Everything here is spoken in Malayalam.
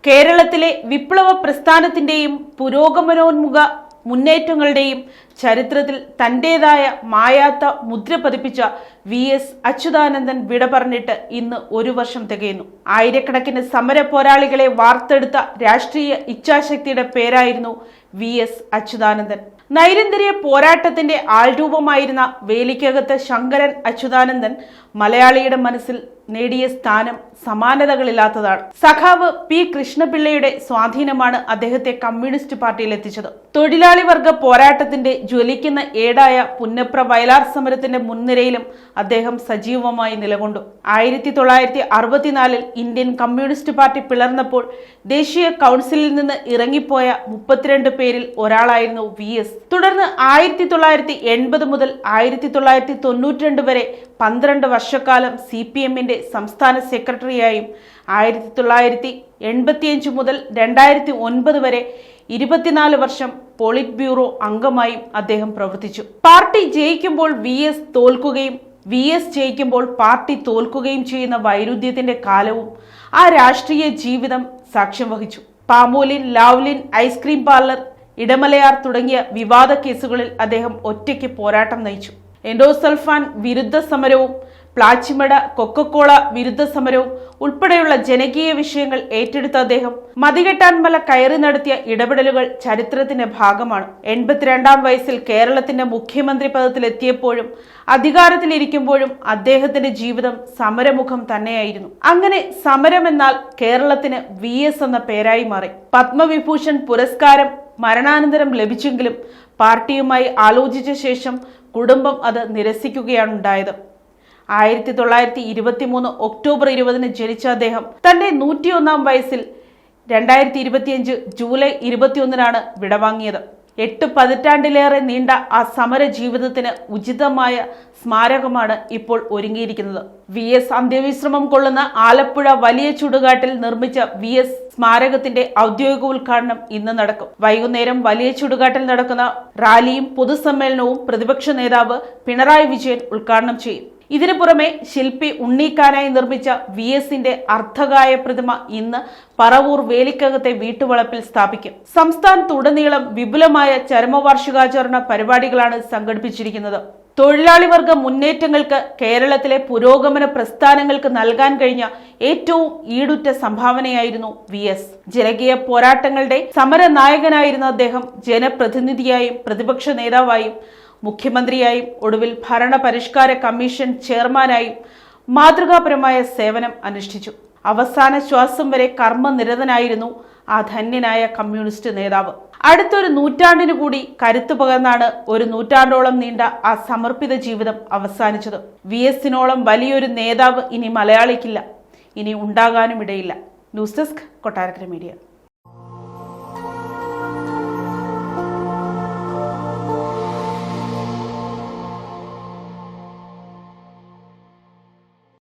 കേരളത്തിലെ വിപ്ലവ പ്രസ്ഥാനത്തിന്റെയും പുരോഗമനോന്മുഖ മുന്നേറ്റങ്ങളുടെയും ചരിത്രത്തിൽ തന്റേതായ മായാത്ത മുദ്ര പതിപ്പിച്ച VS അച്യുതാനന്ദൻ വിട പറഞ്ഞിട്ട് ഇന്ന് 1 വർഷം തികയുന്നു. ആയിരക്കണക്കിന് സമര പോരാളികളെ വാർത്തെടുത്ത രാഷ്ട്രീയ ഇച്ഛാശക്തിയുടെ പേരായിരുന്നു VS അച്യുതാനന്ദൻ. നൈരന്തര്യ പോരാട്ടത്തിന്റെ ആൾരൂപമായിരുന്ന വേലിക്കകത്ത് ശങ്കരൻ അച്യുതാനന്ദൻ മലയാളിയുടെ മനസ്സിൽ നേടിയ സ്ഥാനം സമാനതകളില്ലാത്തതാണ്. സഖാവ് P. കൃഷ്ണപിള്ളയുടെ സ്വാധീനമാണ് അദ്ദേഹത്തെ കമ്മ്യൂണിസ്റ്റ് പാർട്ടിയിൽ എത്തിച്ചത്. തൊഴിലാളി വർഗ പോരാട്ടത്തിന്റെ ജ്വലിക്കുന്ന ഏടായ പുന്നപ്ര വയലാർ സമരത്തിന്റെ മുൻനിരയിലും അദ്ദേഹം സജീവമായി നിലകൊണ്ടു. 1964 ഇന്ത്യൻ കമ്മ്യൂണിസ്റ്റ് പാർട്ടി പിളർന്നപ്പോൾ ദേശീയ കൗൺസിലിൽ നിന്ന് ഇറങ്ങിപ്പോയ 32 പേരിൽ ഒരാളായിരുന്നു VS. തുടർന്ന് 1980 മുതൽ 1992 വരെ 12 വർഷക്കാലം CPMന്റെ സംസ്ഥാന സെക്രട്ടറിയായും 1985 മുതൽ 2009 വരെ 24 വർഷം പോളിറ്റ് ബ്യൂറോ അംഗമായും അദ്ദേഹം പ്രവർത്തിച്ചു. പാർട്ടി ജയിക്കുമ്പോൾ VS തോൽക്കുകയും VS ജയിക്കുമ്പോൾ പാർട്ടി തോൽക്കുകയും ചെയ്യുന്ന വൈരുദ്ധ്യത്തിന്റെ കാലവും ആ രാഷ്ട്രീയ ജീവിതം സാക്ഷ്യം വഹിച്ചു. Palmolein, Lavalin, ice cream parlour, Idamalayar തുടങ്ങിയ വിവാദ കേസുകളിൽ അദ്ദേഹം ഒറ്റയ്ക്ക് പോരാട്ടം നയിച്ചു. എൻഡോസൾഫാൻ വിരുദ്ധ സമരവും പ്ലാച്ചിമട കൊക്കക്കോള വിരുദ്ധ സമരവും ഉൾപ്പെടെയുള്ള ജനകീയ വിഷയങ്ങൾ ഏറ്റെടുത്ത അദ്ദേഹം മതികെട്ടാൻമല കയറി നടത്തിയ ഇടപെടലുകൾ ചരിത്രത്തിന്റെ ഭാഗമാണ്. 82-ാം വയസ്സിൽ കേരളത്തിന്റെ മുഖ്യമന്ത്രി പദത്തിലെത്തിയപ്പോഴും അധികാരത്തിലിരിക്കുമ്പോഴും അദ്ദേഹത്തിന്റെ ജീവിതം സമരമുഖം തന്നെയായിരുന്നു. അങ്ങനെ സമരമെന്നാൽ കേരളത്തിന് VS എന്ന പേരായി മാറി. പത്മവിഭൂഷൺ പുരസ്കാരം മരണാനന്തരം ലഭിച്ചെങ്കിലും പാർട്ടിയുമായി ആലോചിച്ച ശേഷം കുടുംബം അത് നിരസിക്കുകയാണ് ഉണ്ടായത്. 1923 ഒക്ടോബർ 20 ജനിച്ച അദ്ദേഹം തന്റെ 101-ാം വയസ്സിൽ 2025 ജൂലൈ 21 വിടവാങ്ങിയത്. 8 പതിറ്റാണ്ടിലേറെ നീണ്ട ആ സമര ജീവിതത്തിന് ഉചിതമായ സ്മാരകമാണ് ഇപ്പോൾ ഒരുങ്ങിയിരിക്കുന്നത്. VS അന്ത്യവിശ്രമം കൊള്ളുന്ന ആലപ്പുഴ വലിയ ചുടുകാട്ടിൽ നിർമ്മിച്ച VS സ്മാരകത്തിന്റെ ഔദ്യോഗിക ഉദ്ഘാടനം ഇന്ന് നടക്കും. വൈകുന്നേരം വലിയ ചുടുകാട്ടിൽ നടക്കുന്ന റാലിയും പൊതുസമ്മേളനവും പ്രതിപക്ഷ നേതാവ് പിണറായി വിജയൻ ഉദ്ഘാടനം ചെയ്യും. ഇതിനു പുറമെ ശില്പി ഉണ്ണീക്കാനായി നിർമ്മിച്ച VSന്റെ അർദ്ധകായ പ്രതിമ ഇന്ന് പറവൂർ വേലിക്കകത്തെ വീട്ടുവളപ്പിൽ സ്ഥാപിക്കും. സംസ്ഥാനത്തുടനീളം വിപുലമായ ചരമവാർഷികാചരണ പരിപാടികളാണ് സംഘടിപ്പിച്ചിരിക്കുന്നത്. തൊഴിലാളി വർഗ മുന്നേറ്റങ്ങൾക്ക് കേരളത്തിലെ പുരോഗമന പ്രസ്ഥാനങ്ങൾക്ക് നൽകാൻ കഴിഞ്ഞ ഏറ്റവും ഈടുറ്റ സംഭാവനയായിരുന്നു VS. ജനകീയ പോരാട്ടങ്ങളുടെ സമര നായകനായിരുന്ന അദ്ദേഹം ജനപ്രതിനിധിയായും പ്രതിപക്ഷ നേതാവായും മുഖ്യമന്ത്രിയായും ഒടുവിൽ ഭരണപരിഷ്കാര കമ്മീഷൻ ചെയർമാനായും മാതൃകാപരമായ സേവനം അനുഷ്ഠിച്ചു. അവസാന ശ്വാസം വരെ കർമ്മനിരതനായിരുന്നു ആ ധന്യനായ കമ്മ്യൂണിസ്റ്റ് നേതാവ്. അടുത്തൊരു നൂറ്റാണ്ടിനു കൂടി കരുത്തു പകർന്നാണ് 1 നൂറ്റാണ്ടോളം നീണ്ട ആ സമർപ്പിത ജീവിതം അവസാനിച്ചത്. VSനോളം വലിയൊരു നേതാവ് ഇനി മലയാളിക്കില്ല, ഇനി ഉണ്ടാകാനും ഇടയില്ല. News desk, Kottarakkara media.